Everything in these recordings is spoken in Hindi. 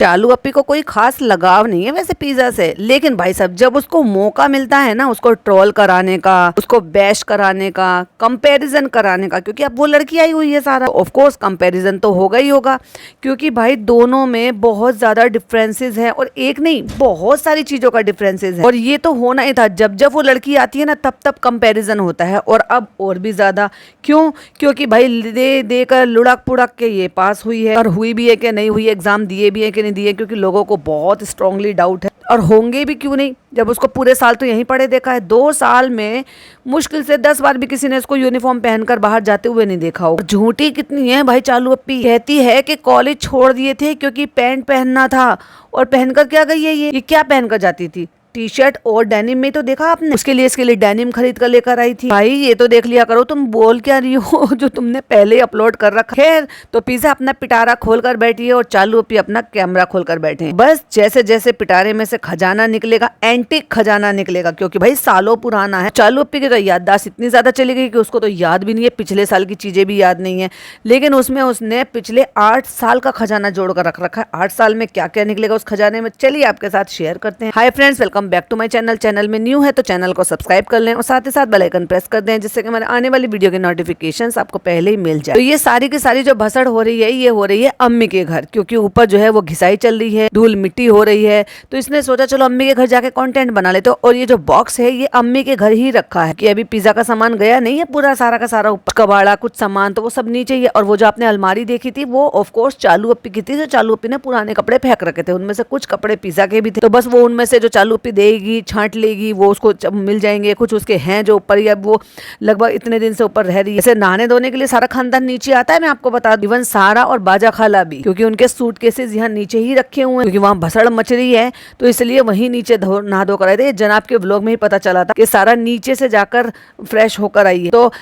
चालू अप्पी को कोई खास लगाव नहीं है वैसे पिज्जा से, लेकिन भाई साहब जब उसको मौका मिलता है ना उसको ट्रोल कराने का, उसको बैश कराने का, कंपैरिजन कराने का, क्योंकि अब वो लड़की आई हुई है सारा, ऑफ कोर्स कंपैरिजन तो होगा ही होगा, क्योंकि भाई दोनों में बहुत ज्यादा डिफरेंसेस हैं और एक नहीं बहुत सारी चीजों का डिफरेंसेस है। और ये तो होना ही था, जब जब वो लड़की आती है ना तब तब कंपैरिजन होता है, और अब और भी ज्यादा। क्यों? क्योंकि भाई दे दे कर लुढ़क पुढ़क के ये पास हुई है, और हुई भी है कि नहीं हुई, एग्जाम दिए भी है कि नहीं दिए, क्योंकि लोगों को बहुत स्ट्रांगली डाउट है, और होंगे भी क्यों नहीं जब उसको पूरे साल तो यहीं पढ़े देखा है। 2 साल में मुश्किल से 10 बार भी किसी ने इसको यूनिफॉर्म पहनकर बाहर जाते हुए नहीं देखा हो। झूठी कितनी है भाई चालू अप्पी, कहती है कि कॉलेज छोड़ दिए थे क्योंकि पैंट पहनना था, और पहनकर क्या गई है ये क्या पहनकर जाती थी? टी शर्ट और डेनिम में तो देखा आपने, इसके लिए डेनिम खरीद कर लेकर आई थी। भाई ये तो देख लिया करो तुम बोल क्या रही हो जो तुमने पहले ही अपलोड कर रखा। खैर तो पिज्जा अपना पिटारा खोल कर बैठी है और चालू अप्पी अपना कैमरा खोल कर बैठे हैं। बस जैसे जैसे पिटारे में से खजाना निकलेगा, एंटिक खजाना निकलेगा, क्योंकि भाई सालों पुराना है। चालू अप्पी की तो याददाश्त इतनी ज्यादा चली गई कि उसको तो याद भी नहीं है, पिछले साल की चीजें भी याद नहीं है, लेकिन उसमें उसने पिछले 8 साल का खजाना जोड़ कर रख रखा है। 8 साल में क्या क्या निकलेगा उस खजाने में, चलिए आपके साथ शेयर करते हैं। Hi friends, welcome back to my channel. Channel में न्यू है तो चैनल को सब्सक्राइब कर लें और साथ ही साथ बेल आइकन प्रेस कर दें, जिससे कि हमारे आने वाली वीडियो के नोटिफिकेशंस आपको पहले ही मिल जाए। तो ये सारी की सारी जो भसड़ हो रही है ये हो रही है अम्मी के घर, क्योंकि ऊपर जो है वो घिसाई चल रही है, धूल मिट्टी हो रही है, तो इसने सोचा चलो अम्मी के घर जाके कंटेंट बना लेते। और ये जो बॉक्स है ये अम्मी के घर ही रखा है कि अभी पिज्जा का सामान गया नहीं है पूरा सारा का सारा ऊपर, कबाड़ा कुछ सामान तो वो सब नीचे ही है। और वो जो आपने अलमारी देखी थी वो ऑफ कोर्स चालू अप्पी की थी, जो चालू अप्पी ने पुराने कपड़े फेंक रखे थे, उनमें से कुछ कपड़े पिज्जा के भी थे, तो बस वो उनमें से जो चालू अप्पी देगी छांट लेगी वो उसको मिल जाएंगे। कुछ उसके हैं जो ऊपर, या वो लगभग इतने दिन से ऊपर रह रही है। जैसे नहाने धोने के लिए सारा खानदान नीचे आता है, मैं आपको बता दूं, इवन सारा और बाजा खाला भी, क्योंकि उनके सूटकेसेस यहाँ नीचे ही रखे हुए हैं, क्योंकि वहाँ भसड़ मच रही है तो इसलिए वहीं नीचे नहा धो कर आए थे। जनाब के व्लॉग में ही पता चला था कि सारा नीचे से जाकर फ्रेश होकर आई है, तो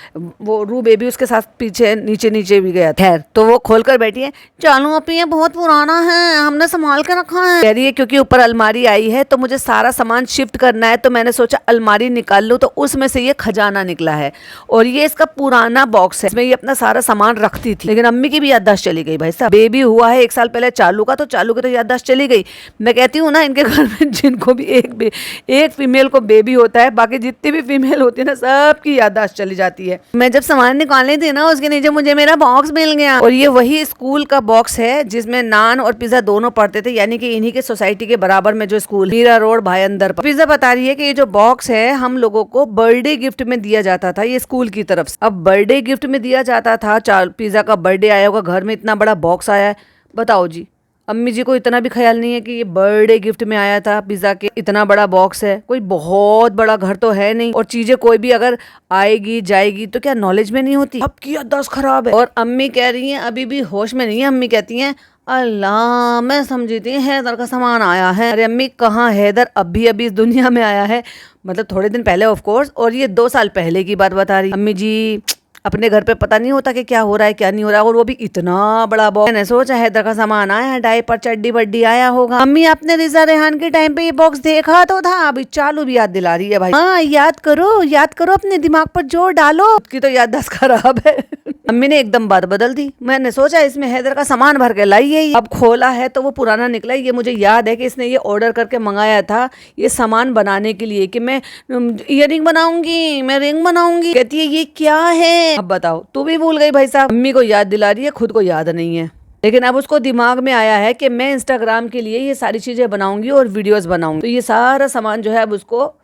वो रू बेबी उसके साथ पीछे नीचे नीचे भी गया। खैर तो वो खोल कर बैठी है, चालू अप्पी ये बहुत पुराना है, हमने संभाल के रखा है, कह रही है, क्योंकि ऊपर अलमारी आई है तो मुझे सारा सामान शिफ्ट करना है, तो मैंने सोचा अलमारी निकाल लूं, तो उसमें से ये खजाना निकला है। और ये इसका पुराना बॉक्स है, इसमें ये अपना सारा सामान रखती थी। लेकिन अम्मी की भी याददाश्त चली गई भाई साहब, बेबी हुआ है 1 साल पहले चालू का, तो चालू की तो याददाश्त चली गई। मैं कहती हूँ ना इनके घर में जिनको भी एक फीमेल को बेबी होता है, बाकी जितनी भी फीमेल होती है ना सबकी याददाश्त चली जाती है। मैं जब सामान निकालने थी ना उसके नीचे मुझे मेरा बॉक्स मिल गया, और ये वही स्कूल का बॉक्स है जिसमें नान और पिज्जा दोनों पढ़ते थे, यानी कि इन्हीं के सोसाइटी के बराबर में जो स्कूल मीरा रोड भाईंदर पर। पिज्जा बता रही है कि ये जो बॉक्स है हम लोगों को बर्थडे गिफ्ट में दिया जाता था, ये स्कूल की तरफ से। अब बर्थडे गिफ्ट में दिया जाता था, पिज्जा का बर्थडे आया होगा, घर में इतना बड़ा बॉक्स आया है, बताओ जी। अम्मी जी को इतना भी ख्याल नहीं है कि ये बर्थडे गिफ्ट में आया था पिज्जा के, इतना बड़ा बॉक्स है, कोई बहुत बड़ा घर तो है नहीं, और चीजें कोई भी अगर आएगी जाएगी तो क्या नॉलेज में नहीं होती। अब की याददाश्त खराब है। और अम्मी कह रही है अभी भी होश में नहीं है, अम्मी कहती है अल्लाह मैं समझी थी हैदर का सामान आया है। अरे अम्मी कहाँ, हैदर अभी अभी इस दुनिया में आया है, मतलब थोड़े दिन पहले ऑफ कोर्स, और ये 2 साल पहले की बात बता रही। अम्मी जी अपने घर पे पता नहीं होता कि क्या हो रहा है क्या नहीं हो रहा है, और वो भी इतना बड़ा बॉक्स। मैंने सोचा हैदर का सामान आया है, डायपर चड्डी बड्डी आया होगा। अम्मी आपने रिजा रेहान के टाइम पे ये बॉक्स देखा तो था, अभी चालू भी याद दिला रही है भाई। हाँ याद करो अपने दिमाग पर जोर डालो, उसकी तो याददाश्त खराब है। अम्मी ने एकदम बात बदल दी। मैंने सोचा इसमें हैदर का सामान भर के लाई है, अब खोला है तो वो पुराना निकला। ये मुझे याद है कि इसने ये ऑर्डर करके मंगाया था ये सामान बनाने के लिए, कि मैं इयररिंग बनाऊंगी, मैं रिंग बनाऊंगी। कहती है ये क्या है, अब बताओ, तू भी भूल गई भाई साहब। अम्मी को याद दिला रही है, खुद को याद नहीं है। लेकिन अब उसको दिमाग में आया है कि मैं इंस्टाग्राम के लिए ये सारी चीजें बनाऊंगी और वीडियोस बनाऊंगी, तो ये सारा सामान जो है अब उसको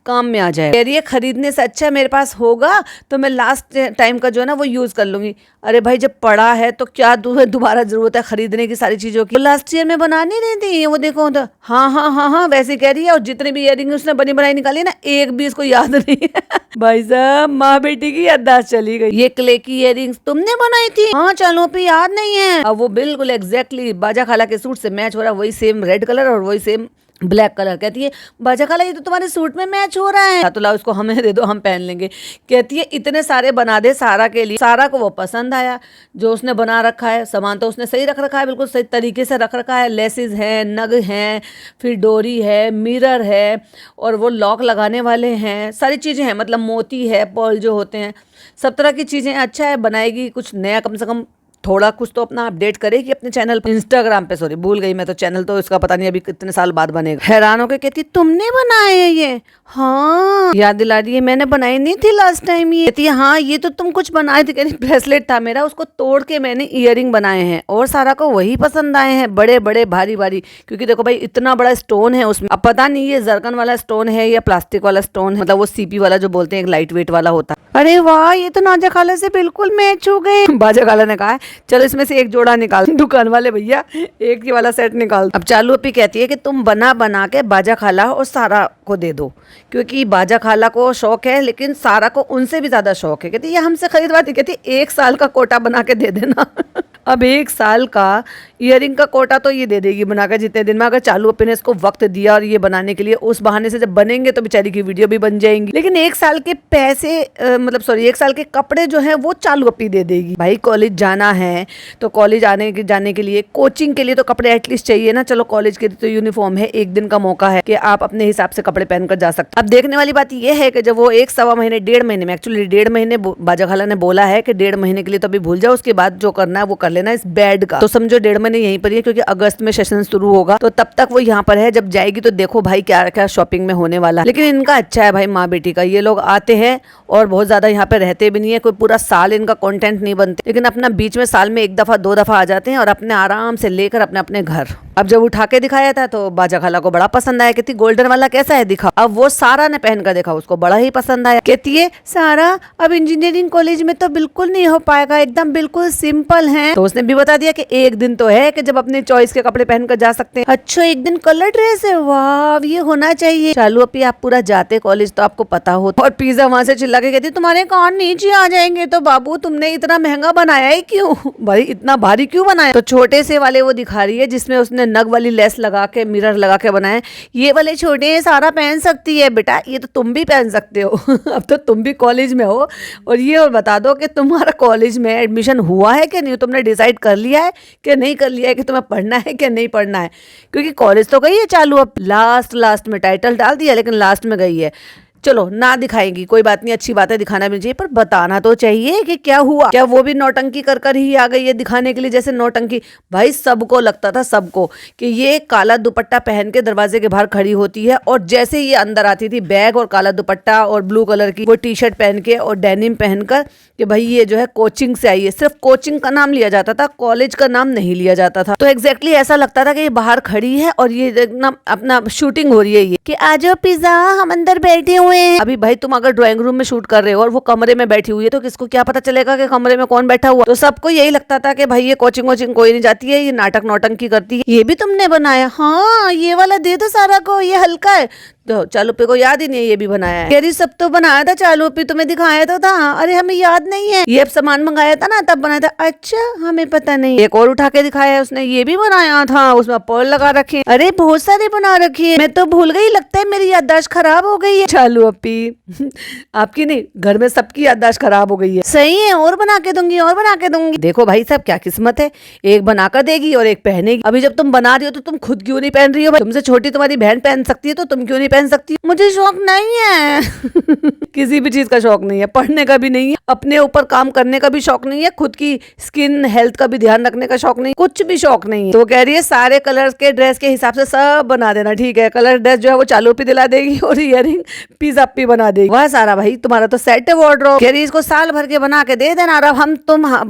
काम में आ जाए। ये खरीदने से अच्छा मेरे पास होगा तो मैं लास्ट टाइम का जो है ना वो यूज कर लूंगी। अरे भाई जब पड़ा है तो क्या दोबारा जरूरत है खरीदने की सारी चीजों की, लास्ट ईयर में बना नहीं रही थी वो, देखो तो हाँ वैसे कह रही है। और जितने भी इयरिंग उसने बनी बनाई निकाली ना, एक भी इसको याद नहीं है। भाई साहब माँ बेटी की याददाश्त चली गई। ये क्ले की इयरिंग्स तुमने बनाई थी? हाँ चलो पे याद नहीं है। अब वो बिल्कुल एग्जैक्टली बाजा खाला के सूट से मैच हो रहा है, वही सेम रेड कलर और वही सेम ब्लैक कलर। कहती है बाजा खाला ये तो तुम्हारे सूट में मैच हो रहा है, तो लाओ इसको हमें दे दो हम पहन लेंगे। कहती है इतने सारे बना दे सारा के लिए। सारा को वो पसंद आया जो उसने बना रखा है, सामान तो उसने सही रख रखा है, बिल्कुल सही तरीके से रख रखा है। लेसेस हैं, नग हैं, फिर डोरी है, मिरर है, और वो लॉक लगाने वाले हैं, सारी चीज़ें हैं, मतलब मोती है, पर्ल जो होते हैं, सब तरह की चीज़ें। अच्छा है बनाएगी कुछ नया, कम से कम थोड़ा कुछ तो अपना अपडेट करेगी अपने चैनल पर, इंस्टाग्राम पे। सॉरी भूल गई मैं तो, चैनल तो इसका पता नहीं अभी कितने साल बाद बनेगा। हैरान होकर कहती तुमने बनाए है ये? हाँ याद दिला रही है, मैंने बनाई नहीं थी लास्ट टाइम। ये कहती है हाँ ये तो तुम कुछ बनाए थे। कहती ब्रेसलेट था मेरा, उसको तोड़ के मैंने इयररिंग बनाए हैं और सारा को वही पसंद आए हैं, बड़े बड़े भारी भारी। क्योंकि देखो भाई इतना बड़ा स्टोन है उसमें। अब पता नहीं ये जरकन वाला स्टोन है या प्लास्टिक वाला स्टोन है, मतलब वो सीपी वाला जो बोलते हैं, एक लाइट वेट वाला होता है। अरे वाह ये तो नाजा खाला से बिल्कुल मैच हो गए। बाजा खाला ने कहा चलो इसमें से एक जोड़ा निकाल। दुकान वाले भैया एक ही वाला सेट निकाल। अब चालू अपी कहती है कि तुम बना बना के बाजा खाला और सारा को दे दो, क्योंकि बाजा खाला को शौक है लेकिन सारा को उनसे भी ज्यादा शौक है। कहती ये हमसे खरीदवाती, कहती 1 साल का कोटा बना के दे देना। अब 1 साल का इयरिंग का कोटा तो ये दे देगी बनाकर जितने दिन में, अगर चालू अपने इसको वक्त दिया और ये बनाने के लिए। उस बहाने से जब बनेंगे तो बेचारी की वीडियो भी बन जाएंगी। लेकिन 1 साल के पैसे मतलब सॉरी 1 साल के कपड़े जो है वो चालू अपी दे देगी। भाई कॉलेज जाना है तो कॉलेज जाने के लिए, कोचिंग के लिए तो कपड़े एटलीस्ट चाहिए ना। चलो कॉलेज के लिए तो यूनिफॉर्म है, 1 दिन का मौका है कि आप अपने हिसाब से कपड़े पहनकर जा सकते। अब देखने वाली बात यह है कि जब वो 1-1.25 महीने 1.5 महीने में, एक्चुअली 1.5 महीने बाजा खाला ने बोला है कि 1.5 महीने के लिए तो अभी भूल जाओ, उसके बाद जो करना है वो कर लेना इस बेड का। तो समझो 1.5 महीने यहीं पर ही है, क्योंकि अगस्त में सेशन शुरू होगा तो तब तक वो यहाँ पर है। जब जाएगी तो देखो भाई क्या क्या शॉपिंग में होने वाला। लेकिन इनका अच्छा है भाई माँ बेटी का, ये लोग आते हैं और बहुत ज्यादा यहाँ पे रहते भी नहीं है, कोई पूरा साल इनका कंटेंट नहीं बनते, लेकिन अपना बीच में साल में 1 दफा 2 दफा आ जाते हैं और अपने आराम से लेकर अपने अपने घर। अब जब उठा के दिखाया था तो बाजा खाला को बड़ा पसंद आया। कहती गोल्डन वाला कैसा है दिखा। अब वो सारा ने पहन कर देखा, उसको बड़ा ही पसंद आया। कहती है सारा अब इंजीनियरिंग कॉलेज में तो बिल्कुल नहीं हो पाएगा, एकदम बिल्कुल सिंपल है। तो उसने भी बता दिया कि 1 दिन तो है कि जब अपने चॉइस के कपड़े पहनकर जा सकते हैं। अच्छा 1 दिन कलर ड्रेस है, वाह ये होना चाहिए। चालू अपी आप पूरा जाते कॉलेज तो आपको पता हो। और पिज्जा वहां से चिल्ला के कहती तुम्हारे कान नीचे आ जाएंगे। तो बाबू तुमने इतना महंगा बनाया है क्यों भाई, इतना भारी क्यों बनाया। तो छोटे से वाले वो दिखा रही है जिसमें उसने नग वाली लेस लगा के मिरर लगा के बनाए। ये वाले छोटे हैं, सारा पहन सकती है बेटा, ये तो तुम भी पहन सकते हो। अब तो तुम भी कॉलेज में हो। और ये और बता दो कि तुम्हारा कॉलेज में एडमिशन हुआ है कि नहीं, तुमने डिसाइड कर लिया है कि नहीं कर लिया है कि तुम्हें पढ़ना है कि नहीं पढ़ना है। क्योंकि कॉलेज तो गई है चालू, अब लास्ट में टाइटल डाल दिया लेकिन लास्ट में गई है। चलो ना दिखाएंगी कोई बात नहीं, अच्छी बात है, दिखाना भी चाहिए, पर बताना तो चाहिए कि क्या हुआ। क्या वो भी नौटंकी कर कर ही आ गई है दिखाने के लिए जैसे नौटंकी। भाई सबको लगता था, सबको, कि ये काला दुपट्टा पहन के दरवाजे के बाहर खड़ी होती है और जैसे ये अंदर आती थी बैग और काला दुपट्टा और ब्लू कलर की वो टी-शर्ट पहन के और डेनिम पहनकर, कि भाई ये जो है कोचिंग से आई है। सिर्फ कोचिंग का नाम लिया जाता था, कॉलेज का नाम नहीं लिया जाता था। तो एग्जैक्टली ऐसा लगता था कि ये बाहर खड़ी है और ये अपना शूटिंग हो रही है, ये कि आ जाओ पिज्जा हम अंदर बैठे हुए हैं। अभी भाई तुम अगर ड्राइंग रूम में शूट कर रहे हो और वो कमरे में बैठी हुई है तो किसको क्या पता चलेगा कि कमरे में कौन बैठा हुआ। तो सबको यही लगता था कि भाई ये कोचिंग वोचिंग कोई नहीं जाती है, ये नाटक नौटंकी करती है। ये भी तुमने बनाया? हाँ ये वाला दे दो सारा को, ये हल्का है। तो चालू पे को याद ही नहीं है ये भी बनाया है। कह रही सब तो बनाया था चालू पे, तुम्हें दिखाया तो था। अरे हमें याद नहीं है, ये अब सामान मंगाया था ना तब बनाया था। अच्छा हमें पता नहीं। एक और उठा के दिखाया है उसने, ये भी बनाया था, उसमें पर्ल लगा रखे। अरे बहुत सारे बना रखे, मैं तो भूल गई, लगता है मेरी याददाश्त खराब हो गई है। चालू अपी आपकी नहीं, घर में सबकी याददाश्त खराब हो गई है। सही है, और बना के दूंगी और बना के दूंगी। देखो भाई साहब क्या किस्मत है, एक बनाकर देगी और एक पहनेगी। अभी जब तुम बना रही हो तो तुम खुद क्यों नहीं पहन रही हो? तुमसे छोटी तुम्हारी बहन पहन सकती है तो तुम क्यों नहीं पहन सकती? मुझे शौक नहीं है। किसी भी चीज का शौक नहीं है, पढ़ने का भी नहीं है, अपने ऊपर काम करने का भी शौक नहीं है, खुद की स्किन हेल्थ का भी ध्यान रखने का शौक नहीं, कुछ भी शौक नहीं है। तो कह रही है सारे कलर के ड्रेस के हिसाब से सब बना देना, ठीक है। कलर ड्रेस जो है वो चालू पे दिला देगी और इयरिंग पिज्जा पे बना देगी। वह सारा भाई तुम्हारा तो सेट है वार्डरोब। कह रही इसको साल भर के बना के दे देना, और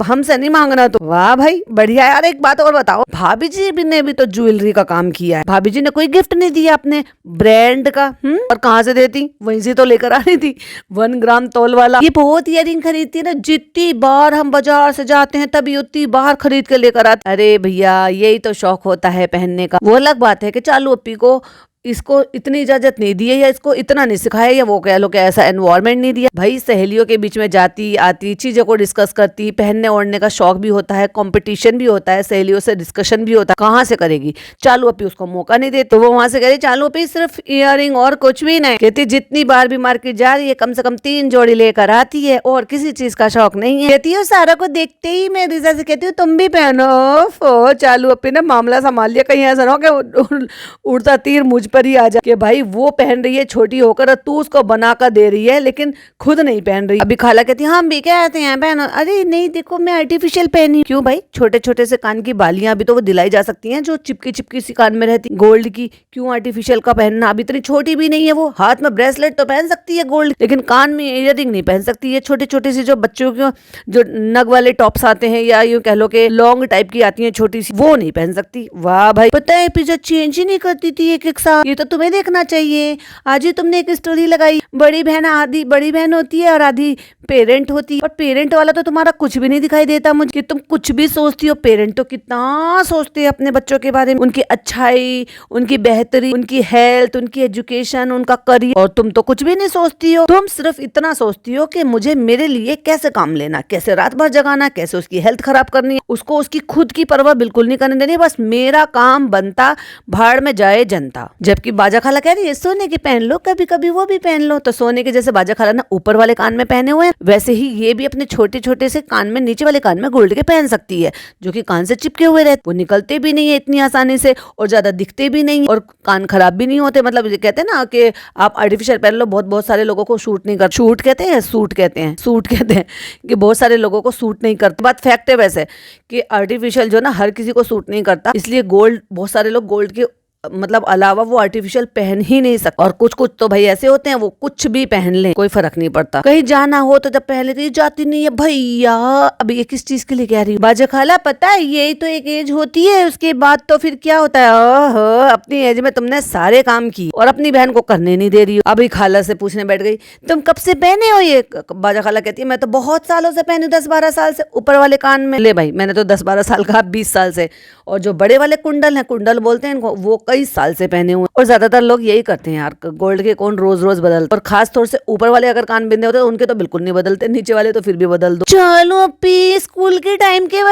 हमसे नहीं मांगना। तो वाह भाई बढ़िया यार। एक बात और बताओ, भाभी जी ने भी तो ज्वेलरी का काम किया है। भाभी जी ने कोई गिफ्ट नहीं दिया अपने ब्रांड का? और कहाँ से देती? वहीं से तो लेकर आ रही थी 1 ग्राम तोल वाला। ये बहुत इयरिंग खरीदती है ना, जितनी बार हम बाजार से जाते हैं तभी उतनी बार खरीद के लेकर आते। अरे भैया यही तो शौक होता है पहनने का। वो अलग बात है कि चालू अपी को इसको इतनी इजाजत नहीं दी है या इसको इतना नहीं सिखाया या वो कह लो कि ऐसा एनवायरनमेंट नहीं दिया। भाई सहेलियों के बीच में जाती आती, चीजों को डिस्कस करती, पहनने ओढ़ने का शौक भी होता है, कंपटीशन भी होता है, सहेलियों से डिस्कशन भी होता है। कहाँ से करेगी? चालू अपी उसको मौका नहीं देती। तो वो वहां से कह रही चालू अपी सिर्फ इयरिंग और कुछ भी नहीं। कहती जितनी बार भी मार्केट जा रही है कम से कम 3 जोड़ी लेकर आती है और किसी चीज का शौक नहीं है। कहती है सारा को देखते ही मैं रिजा से कहती हूँ तुम भी पहनो। चालू अपी ने मामला संभाल लिया, कहीं ऐसा ना हो कि उड़ता तीर मुझ पर ही आ जा कि भाई वो पहन रही है छोटी होकर और तू उसको बना कर दे रही है लेकिन खुद नहीं पहन रही। अभी खाला कहती है हम भी कहते हैं पहनो, अरे नहीं देखो मैं आर्टिफिशियल पहनी। क्यों भाई, छोटे छोटे से कान की बालियां भी तो वो दिलाई जा सकती हैं जो चिपकी चिपकी सी कान में रहती गोल्ड की। क्यों आर्टिफिशियल का पहनना, अभी इतनी छोटी भी नहीं है वो। हाथ में ब्रेसलेट तो पहन सकती है गोल्ड, लेकिन कान में इयररिंग नहीं पहन सकती है। छोटी छोटी सी जो बच्चों के जो नग वाले टॉप्स आते हैं या यूं कह लो कि लॉन्ग टाइप की आती है छोटी सी, वो नहीं पहन सकती। वाह भाई, पता है पिज्जा चेंज ही नहीं करती थी एक एक साथ, ये तो तुम्हें देखना चाहिए। आज ही तुमने एक स्टोरी लगाई, बड़ी बहन आधी बड़ी बहन होती है और आधी पेरेंट होती है, और पेरेंट वाला तो तुम्हारा कुछ भी नहीं दिखाई देता मुझे कि तुम कुछ भी सोचती हो। पेरेंट तो कितना सोचते हैं अपने बच्चों के बारे में, उनकी अच्छाई, उनकी बेहतरी, उनकी हेल्थ, उनकी एजुकेशन, उनका करियर, और तुम तो कुछ भी नहीं सोचती हो। तुम सिर्फ इतना सोचती हो कि मुझे मेरे लिए कैसे काम लेना, कैसे रात भर जगाना, कैसे उसकी हेल्थ खराब करनी है, उसको उसकी खुद की परवाह बिल्कुल नहीं करने देनी, बस मेरा काम बनता, भाड़ में जाए जनता। जबकि बाजा खाला कह रही है सोने के पहन लो, कभी कभी वो भी पहन लो। तो सोने के जैसे बाजा खाला ने ऊपर वाले कान में पहने हुए हैं, वैसे ही ये भी अपने छोटे छोटे से कान में, नीचे वाले कान में गोल्ड के पहन सकती है, जो कि कान से चिपके हुए रहते, वो निकलते भी नहीं है इतनी आसानी से और ज्यादा दिखते भी नहीं और कान खराब भी नहीं होते। मतलब कहते हैं ना कि आप आर्टिफिशियल पहन लो, बहुत बहुत सारे लोगों को सूट नहीं कर, सूट कहते हैं सूट कहते हैं, सूट कहते हैं कि बहुत सारे लोगों को सूट नहीं करता। बात फैक्ट है वैसे कि आर्टिफिशियल जो ना हर किसी को सूट नहीं करता, इसलिए गोल्ड, बहुत सारे लोग गोल्ड के मतलब अलावा वो आर्टिफिशियल पहन ही नहीं सकते। और कुछ कुछ तो भाई ऐसे होते हैं वो कुछ भी पहन ले, कोई फर्क नहीं पड़ता। कहीं जाना हो तो जब पहले तो जाती नहीं है भैया। अब ये किस चीज के लिए कह रही हूँ बाजा खाला, पता है यही तो एक एज होती है, उसके बाद तो फिर क्या होता है। ओहो, अपनी एज में तुमने सारे काम की और अपनी बहन को करने नहीं दे रही हो। अभी खाला से पूछने बैठ गई तुम कब से पहने हो ये। बाजा खाला कहती है मैं तो बहुत सालों से पहनी, 10-12 साल से। ऊपर वाले कान में ले भाई, मैंने तो 10-12 साल कहा, 20 साल से। और जो बड़े वाले कुंडल हैं, कुंडल बोलते हैं इनको, वो कई साल से पहने हुए। और ज्यादातर लोग यही करते हैं यार, गोल्ड के कौन रोज रोज बदलते। और खास तौर से ऊपर वाले अगर कान बिंदे होते हैं उनके तो बिल्कुल नहीं बदलते, नीचे वाले तो फिर भी बदल दो। चलो अपी स्कूल के टाइम के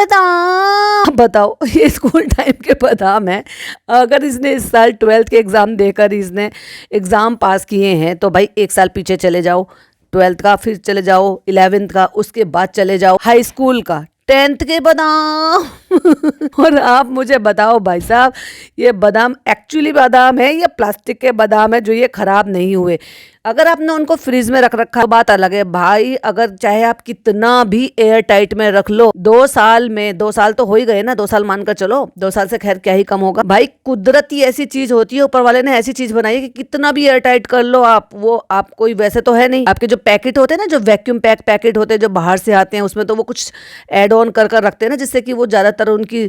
बताओ ये स्कूल टाइम के बादाम है। अगर इसने इस साल 12th के एग्जाम देकर इसने एग्जाम पास किए हैं तो भाई एक साल पीछे चले जाओ, 12th का, फिर चले जाओ 11th का, उसके बाद चले जाओ हाई स्कूल का, 10th के बादाम। और आप मुझे बताओ भाई साहब, ये बादाम एक्चुअली बादाम है या प्लास्टिक के बादाम है जो ये खराब नहीं हुए। अगर आपने उनको फ्रिज में रख रखा तो बात अलग है भाई, अगर चाहे आप कितना भी एयर टाइट में रख लो, 2 साल में, 2 साल तो हो ही गए ना, 2 साल मानकर चलो, 2 साल से खैर क्या ही कम होगा भाई। कुदरती ऐसी चीज होती है, ऊपर वाले ने ऐसी चीज बनाई है कि कितना भी एयर टाइट कर लो आप, वो आप कोई वैसे तो है नहीं। आपके जो पैकेट होते हैं ना, जो वैक्यूम पैकेट होते हैं जो बाहर से आते हैं, उसमें तो वो कुछ एड ऑन कर रखते हैं ना, जिससे कि वो ज्यादातर उनकी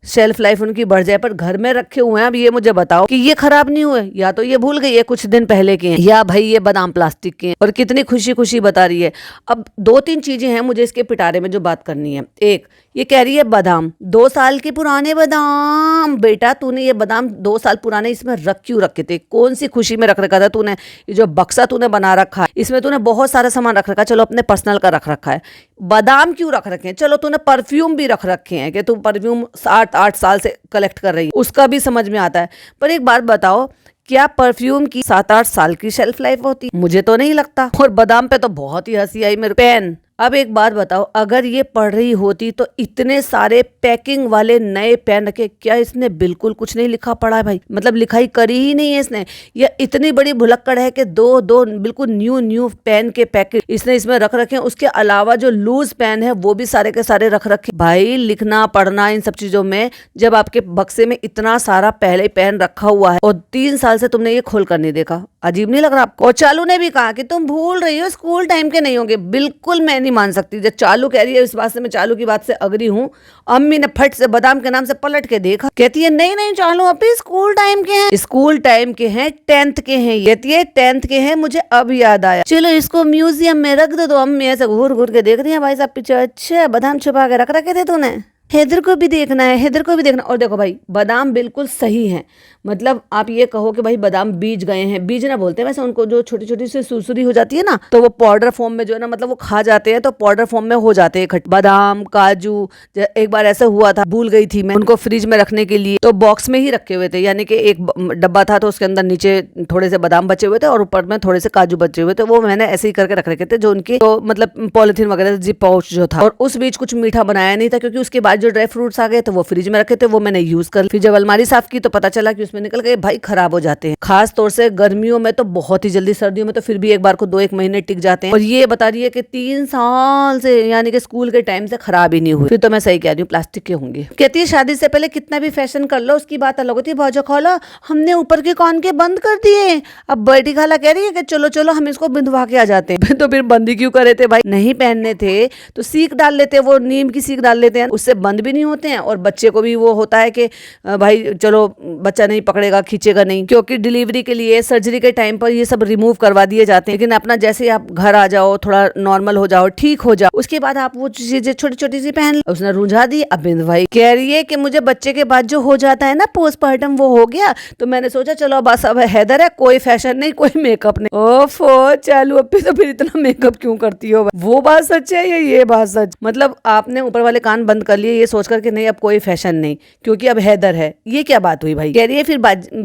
शेल्फ लाइफ उनकी बढ़ जाए। पर घर में रखे हुए हैं, अब ये मुझे बताओ कि ये खराब नहीं हुए, या तो ये भूल गई ये कुछ दिन पहले के हैं, या भाई ये बादाम प्लास्टिक के हैं। और कितनी खुशी खुशी बता रही है। अब 2-3 चीजें हैं मुझे इसके पिटारे में जो बात करनी है। एक, ये कह रही है बादाम 2 साल के पुराने बादाम। बेटा तूने ये बादाम 2 साल पुराने इसमें रख क्यों रखे थे, कौन सी खुशी में रख रखा था तूने। ये जो बक्सा तूने बना रखा है इसमें तूने बहुत सारा सामान रख रखा है, चलो अपने पर्सनल का रख रखा है, बादाम क्यों रख रखे हैं। चलो तूने परफ्यूम भी रख रखे हैं कि तू परफ्यूम 7-8 साल से कलेक्ट कर रही है, उसका भी समझ में आता है। पर एक बात बताओ, क्या परफ्यूम की 7-8 साल की शेल्फ लाइफ होती? मुझे तो नहीं लगता। और बादाम पे तो बहुत ही हंसी आई मेरे। पेन, अब एक बात बताओ, अगर ये पढ़ रही होती तो इतने सारे पैकिंग वाले नए पेन रखे, क्या इसने बिल्कुल कुछ नहीं लिखा पढ़ा है भाई, मतलब लिखाई करी ही नहीं है इसने। या इतनी बड़ी भुलक्कड़ है कि 2 बिल्कुल न्यू पेन के पैकेट इसने इसमें रख रखे हैं। उसके अलावा जो लूज पेन है वो भी सारे के सारे रख रखे। भाई लिखना पढ़ना इन सब चीजों में, जब आपके बक्से में इतना सारा पहले पेन रखा हुआ है और 3 साल से तुमने ये खोल कर नहीं देखा, अजीब नहीं लग रहा आपको? और चालू ने भी कहा कि तुम भूल रही हो, स्कूल टाइम के नहीं होंगे। बिल्कुल मैं नहीं मान सकती। जब चालू कह रही है, इस बात से मैं चालू की बात से अग्री हूँ। अम्मी ने फट से बादाम के नाम से पलट के देखा, कहती है नहीं चालू अभी स्कूल टाइम के हैं, स्कूल टाइम के हैं, 10th के हैं। कहती है 10th के हैं, मुझे अब याद आया, चलो इसको म्यूजियम में रख दो। तो अम्मी ऐसे घूर घूर के देख रही है भाई साहब पीछे। अच्छा बादाम छुपा के रख रखे थे तूने, हैदर को भी देखना है, हैदर को भी देखना। और देखो भाई बादाम बिल्कुल सही है, मतलब आप ये कहो कि भाई बादाम बीज गए हैं, बीज ना बोलते हैं वैसे उनको, जो छोटी छोटी सी सुरसुरी हो जाती है ना, तो वो पाउडर फॉर्म में जो है ना, मतलब वो खा जाते हैं तो पाउडर फॉर्म में हो जाते हैं खट। बादाम काजू, एक बार ऐसा हुआ था, भूल गई थी मैं उनको फ्रिज में रखने के लिए, तो बॉक्स में ही रखे हुए थे, यानी कि एक डब्बा था तो उसके अंदर नीचे थोड़े से बादाम बचे हुए थे और ऊपर में थोड़े से काजू बचे हुए थे। वो मैंने ऐसे ही करके रख रखे थे, जो उनके तो मतलब पॉलिथीन वगैरह जिप पाउच जो था। और उस बीच कुछ मीठा बनाया नहीं था, क्योंकि उसके बाद आज जो ड्राई फ्रूट्स आ गए थे वो फ्रिज में रखे थे, वो मैंने यूज कर, फिर जब अलमारी साफ की तो पता चला कि उसमें निकल गए, भाई खराब हो जाते हैं। खास तौर से गर्मियों में तो बहुत ही जल्दी, सर्दियों में तो फिर भी एक बार को 2-1 महीने टिक जाते हैं। और ये बता रही है कि 3 साल से, यानी कि स्कूल के टाइम से खराब ही नहीं हुई। फिर तो मैं सही कह रही हूँ, प्लास्टिक के होंगे। कहती है शादी से पहले कितना भी फैशन कर लो, उसकी बात अलग होती है। भाजा खाला हमने ऊपर के कान के बंद कर दिए। अब बड़ी खाला कह रही है कि चलो चलो हम इसको बिंदवा के आ जाते हैं। तो फिर बंद ही क्यों करे थे भाई? नहीं पहनने थे तो सीख डाल लेते, वो नीम की सीख डाल लेते हैं, उससे बंद भी नहीं होते हैं। और बच्चे को भी वो होता है कि भाई चलो बच्चा नहीं पकड़ेगा, खींचेगा नहीं, क्योंकि डिलीवरी के लिए, सर्जरी के टाइम पर ये सब रिमूव करवा दिए जाते हैं। लेकिन अपना जैसे ही आप घर आ जाओ, थोड़ा नॉर्मल हो जाओ, ठीक हो जाओ, उसके बाद आप वो चीजें छोटी छोटी सी पहन। उसने रुझा दी। अब भाई कह रही है कि मुझे बच्चे के बाद जो हो जाता है ना पोस्टमार्टम, वो हो गया। तो मैंने सोचा चलो बस अब हैदर है, कोई फैशन नहीं, कोई मेकअप नहीं। ओफो चालू अप्पी, तो फिर इतना मेकअप क्यों करती हो? वो बात सच है या ये बात सच? मतलब आपने ऊपर वाले कान बंद कर लिए ये सोच करके नहीं अब कोई फैशन नहीं, क्योंकि अब हैदर है। ये क्या बात हुई भाई? कह रही है फिर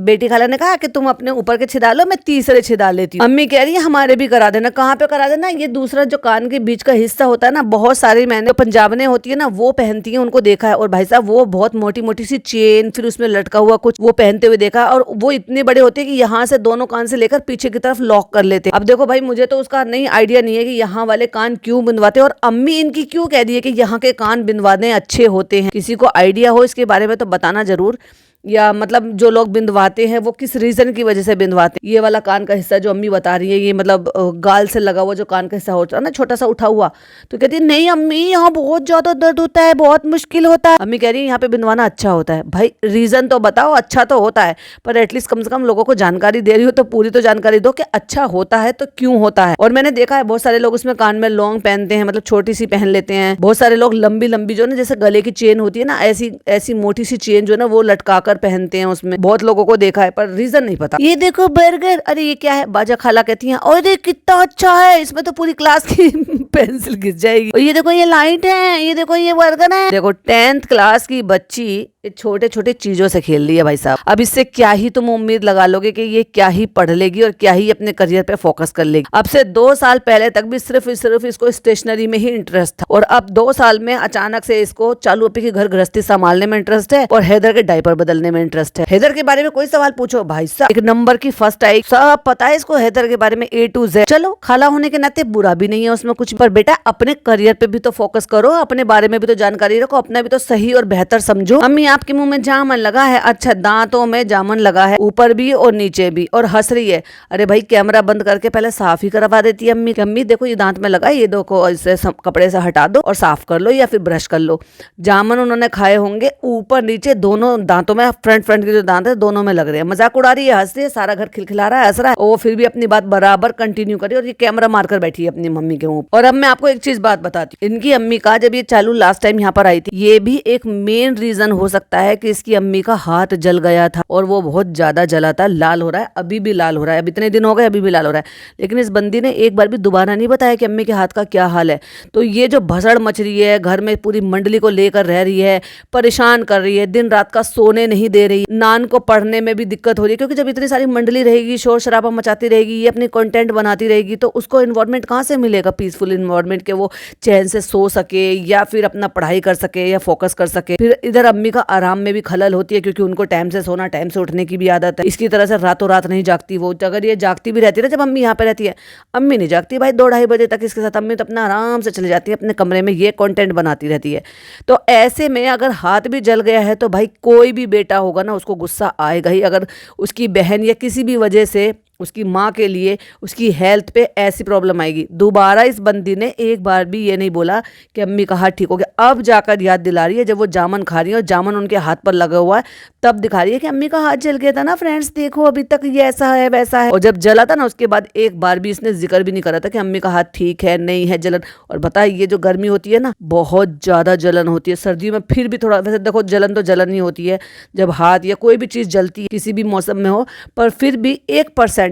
बेटी खाला ने कहा कि तुम अपने ऊपर के छिदा लो, मैं तीसरे छिदा लेती हूँ। अम्मी कह रही है हमारे भी करा देना। कहाँ पे करा देना? ये दूसरा जो कान के बीच का हिस्सा होता है ना, बहुत सारी मैंने पंजाबने होती है ना वो पहनती है, उनको देखा है। और भाई साहब वो बहुत मोटी मोटी सी चेन, फिर उसमें लटका हुआ कुछ, वो पहनते हुए देखा। और वो इतने बड़े होते हैं कि यहाँ से दोनों कान से लेकर पीछे की तरफ लॉक कर लेते। अब देखो भाई मुझे तो उसका नहीं आइडिया नहीं है कि यहाँ वाले कान क्यों बिंदवाते, और अम्मी इनकी क्यों कह रही है कि यहाँ के कान बिंदवाने अच्छे होते हैं। किसी को आइडिया हो इसके बारे में तो बताना जरूर, या मतलब जो लोग बिंदवाते हैं वो किस रीजन की वजह से बिंदवाते हैं। ये वाला कान का हिस्सा जो अम्मी बता रही है, ये मतलब गाल से लगा हुआ जो कान का हिस्सा होता है ना, छोटा सा उठा हुआ, तो कहती है नहीं अम्मी यहाँ बहुत ज्यादा दर्द होता है, बहुत मुश्किल होता है। अम्मी कह रही है यहाँ पे बिंदवाना अच्छा होता है। भाई रीजन तो बताओ। अच्छा तो होता है, पर एटलीस्ट कम से कम लोगों को जानकारी दे रही हो तो पूरी तो जानकारी दो कि अच्छा होता है तो क्यों होता है। और मैंने देखा है बहुत सारे लोग उसमें कान में लॉन्ग पहनते हैं, मतलब छोटी सी पहन लेते हैं। बहुत सारे लोग लंबी लंबी जो ना, जैसे गले की चेन होती है ना, ऐसी ऐसी मोटी सी चेन जो ना वो लटका कर पहनते हैं। उसमें बहुत लोगों को देखा है, पर रीजन नहीं पता। ये देखो बर्गर, अरे ये क्या है? बाजा खाला कहती है अरे कितना अच्छा है, इसमें तो पूरी क्लास की पेंसिल घिस जाएगी। और ये देखो ये लाइट है, ये देखो ये बर्गर है। देखो 10th क्लास की बच्ची छोटे छोटे चीजों से खेल रही है भाई साहब। अब इससे क्या ही तुम उम्मीद लगा लोगे कि ये क्या ही पढ़ लेगी और क्या ही अपने करियर पे फोकस कर लेगी। अब से 2 साल पहले तक भी सिर्फ इसको स्टेशनरी में ही इंटरेस्ट था, और अब 2 साल में अचानक से इसको चालू अप्पी की घर गृहस्थी संभालने में इंटरेस्ट है और हैदर के डायपर बदलने में इंटरेस्ट है। हैदर के बारे में कोई सवाल पूछो भाई साहब, एक नंबर की फर्स्ट आई, सब पता है इसको हैदर के बारे में A to Z। चलो खाला होने के नाते बुरा भी नहीं है उसमें कुछ, पर बेटा अपने करियर पे भी तो फोकस करो, अपने बारे में भी तो जानकारी रखो, अपना भी तो सही और बेहतर समझो। अम्मी आपके मुंह में जामन लगा है? अच्छा दांतों में जामन लगा है, ऊपर भी और नीचे भी, और हंस रही है। अरे भाई कैमरा बंद करके पहले साफ ही करवा देती है अम्मी। अम्मी देखो ये दांत में लगा है, ये देखो इसे कपड़े से हटा दो और साफ कर लो या फिर ब्रश कर लो। जामन उन्होंने खाए होंगे ऊपर नीचे दोनों दांतों में, फ्रंट के जो दांत है दोनों में लग रहे हैं। मजाक उड़ा रही है, हंस रही है, सारा घर खिलखिला रहा है, हंस रहा है, और वो फिर भी अपनी बात बराबर कंटिन्यू करी और ये कैमरा मारकर बैठी है अपनी मम्मी के ऊपर। और अब मैं आपको एक चीज बात बताती हूँ, इनकी अम्मी का जब ये चालू लास्ट टाइम यहाँ पर आई थी, ये भी एक मेन रीजन हो सकता है कि इसकी अम्मी का हाथ जल गया था, और वो बहुत ज्यादा जला था, लाल हो रहा है, अभी भी लाल हो रहा है। अब इतने दिन हो गए अभी भी लाल हो रहा है। लेकिन इस बंदी ने एक बार भी दोबारा नहीं बताया कि अम्मी के हाथ का क्या हाल है। तो ये जो भसड़ मच रही है घर में, पूरी मंडली को लेकर रह रही है, परेशान कर रही है, दिन रात का सोने नहीं दे रही, नान को पढ़ने में भी दिक्कत हो रही है, क्योंकि जब इतनी सारी मंडली रहेगी, शोर शराबा मचाती रहेगी, ये अपनी कंटेंट बनाती रहेगी, तो उसको इन्वायरमेंट कहाँ से मिलेगा, पीसफुल इन्वायरमेंट के वो चैन से सो सके या फिर अपना पढ़ाई कर सके या फोकस कर सके। फिर इधर अम्मी का आराम में भी खलल होती है, क्योंकि उनको टाइम से सोना, टाइम से उठने की भी आदत है। इसकी तरह से रातों रात नहीं जागती वो। अगर ये जागती भी रहती है ना, जब अम्मी यहाँ पे रहती है, अम्मी नहीं जागती भाई 2-2:30 बजे तक इसके साथ। अम्मी तो अपना आराम से चली जाती है अपने कमरे में, ये कंटेंट बनाती रहती है। तो ऐसे में अगर हाथ भी जल गया है तो भाई कोई भी बेटा होगा ना, उसको गुस्सा आएगा ही। अगर उसकी बहन या किसी भी वजह से उसकी माँ के लिए उसकी हेल्थ पे ऐसी प्रॉब्लम आएगी। दोबारा इस बंदी ने एक बार भी ये नहीं बोला कि अम्मी का हाथ ठीक हो गया। अब जाकर याद दिला रही है, जब वो जामन खा रही है और जामन उनके हाथ पर लगा हुआ है, तब दिखा रही है कि अम्मी का हाथ जल गया था ना फ्रेंड्स, देखो अभी तक ये ऐसा है वैसा है। और जब जला था ना, उसके बाद एक बार भी इसने जिक्र भी नहीं करा था कि अम्मी का हाथ ठीक है नहीं है, जलन। और बताए ये जो गर्मी होती है ना, बहुत ज्यादा जलन होती है। सर्दियों में फिर भी थोड़ा, वैसे देखो जलन तो जलन ही होती है जब हाथ या कोई भी चीज जलती है किसी भी मौसम में हो, पर फिर भी 1%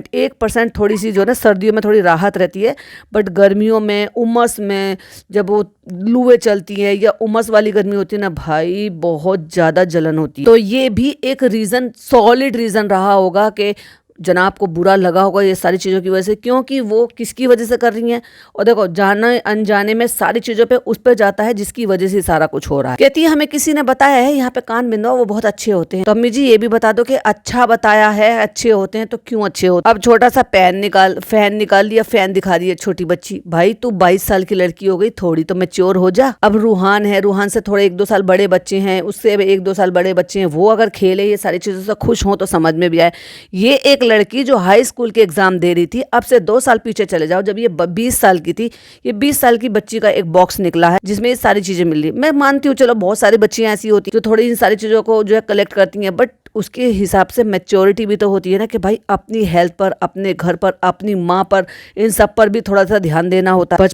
थोड़ी सी जो है ना सर्दियों में थोड़ी राहत रहती है। बट गर्मियों में, उमस में, जब वो लूएं चलती है या उमस वाली गर्मी होती है ना भाई, बहुत ज्यादा जलन होती है। तो ये भी एक रीजन, सॉलिड रीजन रहा होगा कि जनाब को बुरा लगा होगा ये सारी चीजों की वजह से, क्योंकि वो किसकी वजह से कर रही हैं। और देखो जाने अनजाने में सारी चीजों पे उस पर जाता है जिसकी वजह से सारा कुछ हो रहा है। कहती है हमें किसी ने बताया है यहाँ पे कान बिंदवाओ, वो बहुत अच्छे होते हैं। तो अम्मी जी ये भी बता दो कि अच्छा बताया है अच्छे होते हैं तो क्यों अच्छे होते। अब छोटा सा फैन निकाल लिया, फैन दिखा रही है छोटी बच्ची। भाई तू 22 साल की लड़की हो गई, थोड़ी तो मैच्योर हो जा। अब रूहान है, रूहान से थोड़े 1-2 साल बड़े बच्चे हैं, उससे 1-2 साल बड़े बच्चे हैं, वो अगर खेले ये सारी चीजों से खुश हो तो समझ में भी आए। ये एक लड़की जो हाई स्कूल के एग्जाम दे रही थी, अब से 2 साल पीछे चले जाओ, जब ये 20 साल की थी, ये 20 साल की बच्ची का एक बॉक्स निकला है जिसमें ये सारी चीजें मिल रही। मैं मानती हूँ चलो बहुत सारी बच्चियां ऐसी होती जो थोड़ी इन सारी चीजों को जो है कलेक्ट करती हैं, बट उसके हिसाब से मैच्योरिटी भी तो होती है ना कि भाई अपनी हेल्थ पर, अपने घर पर, अपनी माँ पर, इन सब पर भी थोड़ा सा ध्यान देना होता है।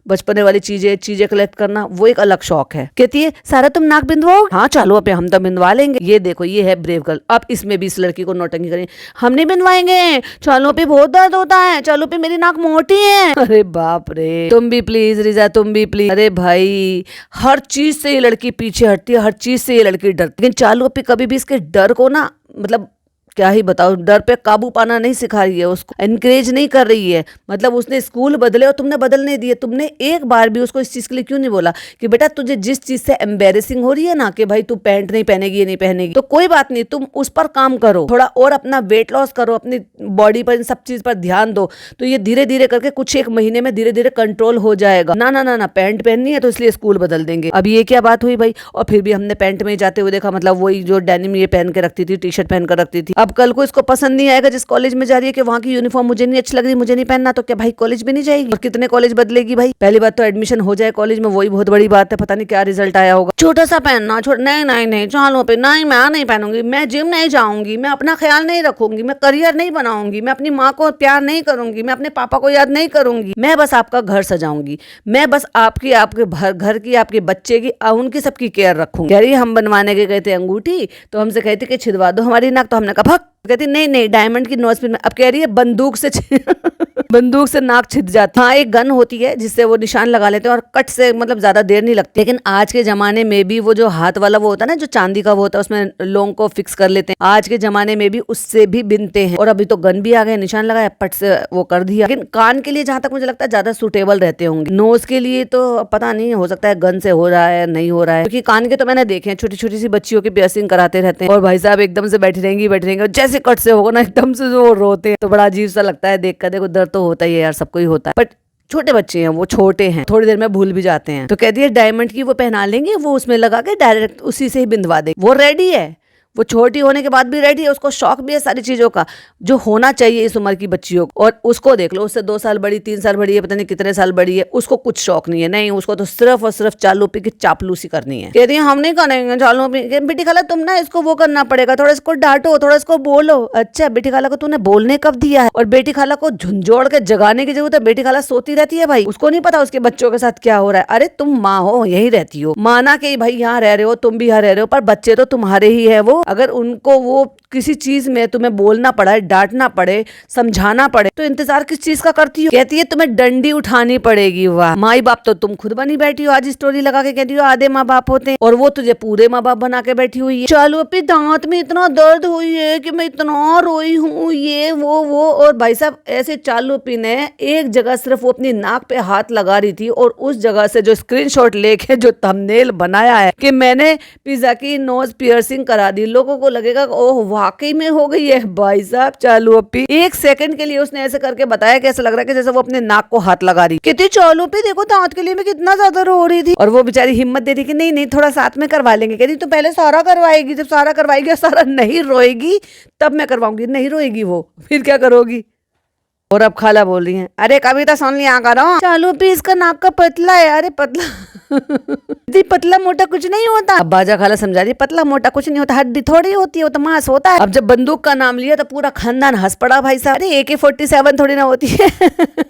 बचपने वाली चीजें कलेक्ट करना वो एक अलग शौक है। कहती है सारा तुम नाक बिंदवाओ, हाँ चलो पे हम तो बिंदवा लेंगे। ये देखो ये है ब्रेव गर्ल। अब इसमें भी इस लड़की को नौटंकी करें, हम नहीं बिंदवाएंगे, चलो पे बहुत दर्द होता है, चलो पे मेरी नाक मोटी है। अरे बाप रे, तुम भी प्लीज रिजा, तुम भी प्लीज। अरे भाई हर चीज से ये लड़की पीछे हटती है, हर चीज से ये लड़की डरती है, लेकिन चालू पे कभी भी इसके डर को ना, मतलब क्या ही बताओ, डर पे काबू पाना नहीं सिखा रही है, उसको एनकरेज नहीं कर रही है। मतलब उसने स्कूल बदले और तुमने बदल नहीं दिए। तुमने एक बार भी उसको इस चीज के लिए क्यों नहीं बोला कि बेटा तुझे जिस चीज से एम्बेरेसिंग हो रही है ना कि भाई तू पैंट नहीं पहनेगी, ये नहीं पहनेगी, तो कोई बात नहीं, तुम उस पर काम करो थोड़ा और, अपना वेट लॉस करो, अपनी बॉडी पर, इन सब चीज पर ध्यान दो, तो ये धीरे धीरे करके कुछ एक महीने में धीरे धीरे कंट्रोल हो जाएगा। ना ना ना ना पैंट पहननी है तो इसलिए स्कूल बदल देंगे। अब ये क्या बात हुई भाई। और फिर भी हमने पैंट में जाते हुए देखा, मतलब वही जो डेनिम ये पहन के रखती थी, टी शर्ट पहन कर रखती थी। अब कल को इसको पसंद नहीं आएगा जिस कॉलेज में जा रही है कि वहां की यूनिफॉर्म मुझे नहीं अच्छी लग रही, मुझे नहीं पहनना, तो क्या भाई कॉलेज भी नहीं जाएगी? और कितने कॉलेज बदलेगी भाई। पहली बात तो एडमिशन हो जाए कॉलेज में, वही बहुत बड़ी बात है, पता नहीं क्या रिजल्ट आया होगा। छोटा सा पहनना, नहीं चलो पे नहीं, मैं नहीं पहनूंगी, मैं जिम नहीं जाऊंगी, मैं अपना ख्याल नहीं रखूंगी, मैं करियर नहीं बनाऊंगी, मैं अपनी माँ को प्यार नहीं करूंगी, मैं अपने पापा को याद नहीं करूंगी, मैं बस आपका घर सजाऊंगी, मैं बस आपके घर की, आपके बच्चे की, उनकी सबकी केयर रखूंगी। कह रही हम बनवाने के गए थे अंगूठी, तो हमसे कहती कि छिदवा दो हमारी नाक, तो हमने कहा भक। कहती नहीं डायमंड की नोज पिन में। अब कह रही है बंदूक से नाक छिद जाती है। हाँ एक गन होती है जिससे वो निशान लगा लेते हैं और कट से मतलब ज्यादा देर नहीं लगती, लेकिन आज के जमाने में भी वो जो हाथ वाला वो होता है ना, जो चांदी का वो होता है, उसमें लोंग को फिक्स कर लेते हैं। आज के जमाने में भी उससे भी बिनते हैं। और अभी तो गन भी आ गए, निशान लगाया पट से वो कर दिया। लेकिन कान के लिए जहां तक मुझे लगता है ज्यादा सुटेबल रहते होंगे। नोज के लिए तो पता नहीं, हो सकता है गन से हो रहा है नहीं हो रहा है, क्योंकि कान के तो मैंने देखे हैं छोटी छोटी सी बच्चियों की पियर्सिंग कराते रहते हैं, और भाई साहब एकदम से बैठी रहेंगी, जैसे कट से होगा ना एकदम से जो रोते हैं, तो बड़ा अजीब सा लगता है देख कर। देखो दर्द तो होता ही है यार, सबको ही होता है, बट छोटे बच्चे हैं, वो छोटे हैं, थोड़ी देर में भूल भी जाते हैं। तो कहती है डायमंड की वो पहना लेंगे, वो उसमें लगा के डायरेक्ट उसी से ही बिंदवा देंगे। वो रेडी है, वो छोटी होने के बाद भी रेडी है, उसको शौक भी है सारी चीजों का जो होना चाहिए इस उम्र की बच्चियों को। और उसको देख लो, उससे 2 साल बड़ी, 3 साल बड़ी है, पता नहीं कितने साल बड़ी है, उसको कुछ शौक नहीं है। नहीं, उसको तो सिर्फ और सिर्फ चालूपी की चापलूसी करनी है। कहती है हम नहीं करेंगे चालूपी। बेटी खाला तुम ना इसको वो करना पड़ेगा, थोड़ा इसको डांटो, थोड़ा इसको बोलो। अच्छा बेटी खाला को तूने बोलने कब दिया है? और बेटी खाला को झुंझोड़ के जगाने की जरूरत है? बेटी खाला सोती रहती है भाई, उसको नहीं पता उसके बच्चों के साथ क्या हो रहा है। अरे तुम माँ हो, यही रहती हो, माना कि भाई यहाँ रह रहे हो, तुम भी यहाँ रह रहे हो, पर बच्चे तो तुम्हारे ही है। वो अगर उनको वो किसी चीज में तुम्हें बोलना पड़े, डांटना पड़े, समझाना पड़े, तो इंतजार किस चीज का करती हो? कहती है तुम्हें डंडी उठानी पड़ेगी। वाह, माई बाप तो तुम खुद बनी बैठी हो। आज स्टोरी लगा के कहती हो आधे माँ बाप होते हैं, और वो तुझे पूरे माँ बाप बना के बैठी हुई है। चलो अपनी दांत में इतना दर्द हुई है कि मैं इतना रोई हूँ, ये वो। और भाई साहब ऐसे चालूपी ने एक जगह सिर्फ वो अपनी नाक पे हाथ लगा रही थी, और उस जगह से जो स्क्रीनशॉट लेके जो थंबनेल बनाया है कि मैंने पिज्जा की नोज पियर्सिंग करा दी, लोगों को लगेगा ओह वाकई में हो गई है। भाई साहब चालूपी 1 सेकंड के लिए उसने ऐसे करके बताया कि ऐसा लग रहा है कि जैसे वो अपने नाक को हाथ लगा रही। कितनी चालूपी, देखो दांत के लिए मैं कितना ज्यादा रो रही थी, और वो बेचारी हिम्मत दे रही कि नहीं थोड़ा साथ में करवा लेंगे। कहती तो पहले सारा करवाएगी, जब सारा करवाएगी, सारा नहीं रोएगी तब मैं करवाऊंगी। नहीं रोएगी वो, फिर क्या करोगी? और अब खाला बोल रही है अरे कविता सुन लिया करो, चालूपी इसका नाक का पतला है। अरे पतला पतला मोटा कुछ नहीं होता। अब बाजा खाला समझा रही पतला मोटा कुछ नहीं होता, हड्डी थोड़ी होती है, वो तो मांस होता है। अब जब बंदूक का नाम लिया तो पूरा खानदान हंस पड़ा भाई साहब। अरे AK-47 थोड़ी ना होती है।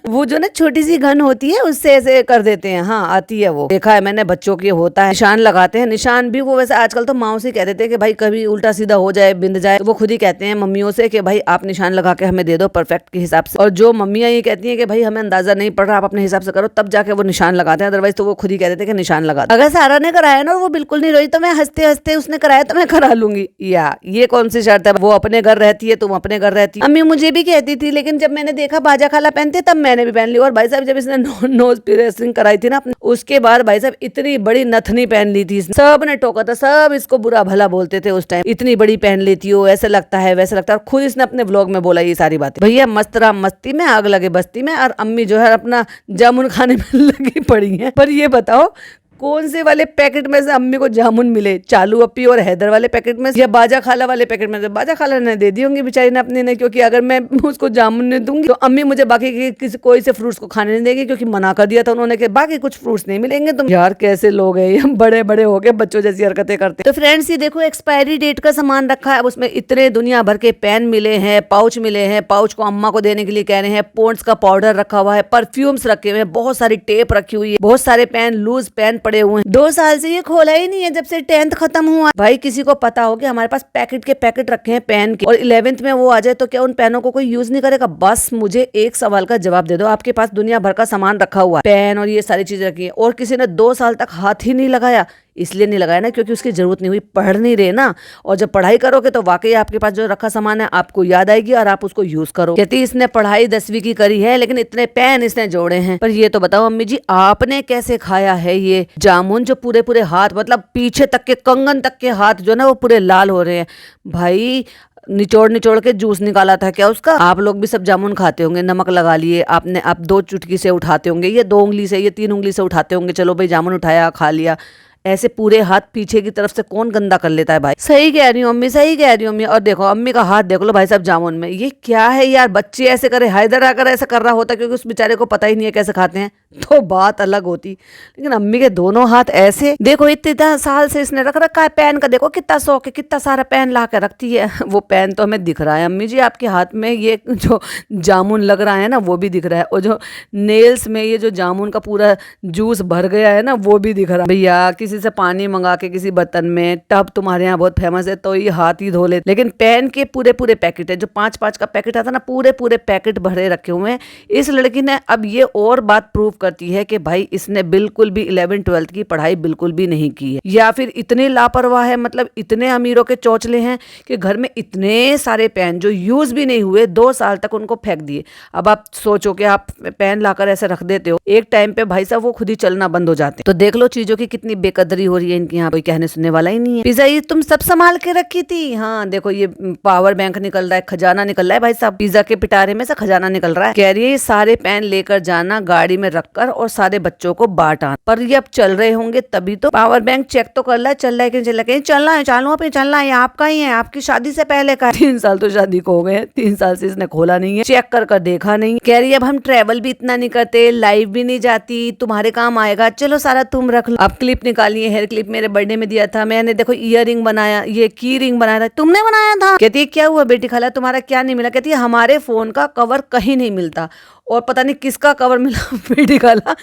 वो जो ना छोटी सी गन होती है उससे ऐसे कर देते हैं। हाँ आती है वो, देखा है मैंने बच्चों के होता है, निशान लगाते हैं। निशान भी वो वैसे आजकल तो माओ से कह देते हैं कि भाई कभी उल्टा सीधा हो जाए बिंद जाए, तो वो खुद ही कहते हैं मम्मियों से कि भाई आप निशान लगा के हमें दे दो परफेक्ट के हिसाब से। और जो मम्मियाँ ये कहती है कि भाई हमें अंदाजा नहीं पड़ रहा, आप अपने हिसाब से करो, तब जाके वो निशान लगाते हैं। अदरवाइज तो वो खुद ही कह देते हैं कि निशान लगा दो। अगर सारा ने कराया ना और वो बिल्कुल नहीं रोई तो मैं हंसते हंसते उसने कराया तो मैं करा लूंगी। या ये कौन सी शर्त है, वो अपने घर रहती है तुम अपने घर रहती है। अम्मी मुझे भी कहती थी, लेकिन जब मैंने देखा बाजा खाला पहनते तब मैंने भी पहन ली। और भाई साहब जब इसने नोज पियर्सिंग कराई थी ना उसके बाद भाई साहब इतनी बड़ी नथनी पहन ली थी, सब ने टोका था, सब इसको बुरा भला बोलते थे उस टाइम, इतनी बड़ी पहन लेती हो, ऐसा लगता है वैसा लगता है। खुद इसने अपने व्लॉग में बोला ये सारी बातें। भैया मस्त राम मस्ती में आग लगे बस्ती में, और अम्मी जो है अपना जामुन खाने में लगी पड़ी है। पर ये बताओ कौन से वाले पैकेट में से अम्मी को जामुन मिले, चालू अपी और हैदर वाले पैकेट में या बाजा खाला वाले पैकेट में से? बाजा खाला ने दे दी होंगी बेचारी ने अपनी ने, क्योंकि अगर मैं उसको जामुन नहीं दूंगी तो अम्मी मुझे बाकी के किसी कोई से फ्रूट्स को खाने नहीं देगी, क्योंकि मना कर दिया था उन्होंने कि बाकी कुछ फ्रूट्स नहीं मिलेंगे। तुम यार कैसे लोग हैं, हम बड़े बड़े हो गए बच्चों जैसी हरकतें करते। तो फ्रेंड्स ये देखो एक्सपायरी डेट का सामान रखा है, उसमें इतने दुनिया भर के पेन मिले हैं, पाउच मिले हैं, पाउच को अम्मा को देने के लिए कह रहे हैं, पॉन्ड्स का पाउडर रखा हुआ है, परफ्यूम्स रखे हुए हैं, बहुत सारी टेप रखी हुई है, बहुत सारे पेन लूज पेन पड़े हुए हैं। 2 साल से ये खोला ही नहीं है जब से 10th खत्म हुआ। भाई किसी को पता हो कि हमारे पास पैकेट के पैकेट रखे हैं पेन के, और 11th में वो आ जाए तो क्या उन पेनों को कोई यूज नहीं करेगा? बस मुझे एक सवाल का जवाब दे दो, आपके पास दुनिया भर का सामान रखा हुआ है, पेन और ये सारी चीजें रखी है, और किसी ने 2 साल तक हाथ ही नहीं लगाया? इसलिए नहीं लगाया ना क्योंकि उसकी जरूरत नहीं हुई, पढ़ नहीं रहे ना। और जब पढ़ाई करोगे तो वाकई आपके पास जो रखा सामान है आपको याद आएगी और आप उसको यूज करो। कहती इसने पढ़ाई 10वीं की करी है लेकिन इतने पेन इसने जोड़े हैं। पर ये तो बताओ अम्मी जी आपने कैसे खाया है ये जामुन जो पूरे पूरे हाथ, मतलब पीछे तक के कंगन तक के हाथ जो ना वो पूरे लाल हो रहे हैं? भाई निचोड़ निचोड़ के जूस निकाला था क्या उसका? आप लोग भी सब जामुन खाते होंगे, नमक लगा लिए आपने, आप 2 चुटकी से उठाते होंगे, ये 2 उंगली से, ये 3 उंगली से उठाते होंगे, चलो भाई जामुन उठाया खा लिया। ऐसे पूरे हाथ पीछे की तरफ से कौन गंदा कर लेता है भाई? सही कह रही हूँ अम्मी, सही कह रही हूँ अम्मी। और देखो अम्मी का हाथ देख लो भाई साहब जामुन में, ये क्या है यार? बच्चे ऐसे करे, हैदर आकर ऐसा कर रहा होता क्योंकि उस बेचारे को पता ही नहीं है कैसे खाते हैं तो बात अलग होती, लेकिन अम्मी के दोनों हाथ ऐसे। देखो इतने साल से इसने रख रखा है पेन का, देखो कितना शौक है, कितना सारा पेन ला के रखती है। वो पेन तो हमें दिख रहा है अम्मी जी आपके हाथ में, ये जो जामुन लग रहा है ना वो भी दिख रहा है, और जो नेल्स में ये जो जामुन का पूरा जूस भर गया है ना वो भी दिख रहा है। भैया किसी से पानी मंगा के किसी बर्तन में, टब तुम्हारे यहाँ बहुत फेमस है तो ये हाथ ही धो ले, लेकिन पेन के पूरे पूरे पैकेट है, जो 5-5 का पैकेट आता ना, पूरे पूरे पैकेट भरे रखे हुए हैं। इस लड़की ने अब ये और बात प्रूव करती है कि भाई इसने बिल्कुल भी 11th-12th की पढ़ाई बिल्कुल भी नहीं की है, या फिर इतने लापरवाह है, मतलब इतने अमीरों के चौचले हैं कि घर में इतने सारे पेन जो यूज भी नहीं हुए 2 साल तक उनको फेंक दिए। अब आप सोचो कि आप पेन लाकर ऐसे रख देते हो, एक टाइम पे भाई साहब वो खुद ही चलना बंद हो जाते हैं। तो देख लो चीजों की कितनी बेकदरी हो रही है इनके यहाँ, कोई कहने सुनने वाला ही नहीं है। पिज्जा ये तुम सब संभाल के रखी थी? हाँ देखो ये पावर बैंक निकल रहा है, खजाना निकल रहा है भाई साहब, पिज्जा के पिटारे में से खजाना निकल रहा है। कह रही है ये सारे पेन लेकर जाना गाड़ी में रखकर और सारे बच्चों को बांट आना। पर ये अब चल रहे होंगे तभी तो। पावर बैंक चेक तो कर ला चल रहा है कि चल रहा है, चलना है चालू पे चलना है, आपका ही है, आपकी शादी से पहले का। 3 साल तो शादी को हो गए, 3 साल से इसने खोला नहीं है, चेक कर देखा नहीं। कह रही है अब हम ट्रेवल भी इतना नहीं करते, लाइव भी नहीं जाती, तुम्हारे काम आएगा, चलो सारा तुम रख लो। अब क्लिप निकाली है, हेयर क्लिप मेरे बर्थडे में दिया था मैंने, देखो ईयर रिंग बनाया, ये की रिंग बनाया था, तुमने बनाया था। कहती है क्या हुआ बेटी खाला तुम्हारा क्या नहीं मिला? कहती है हमारे फोन का कवर कहीं नहीं मिलता, और पता नहीं किसका कवर मिला बेटी खाला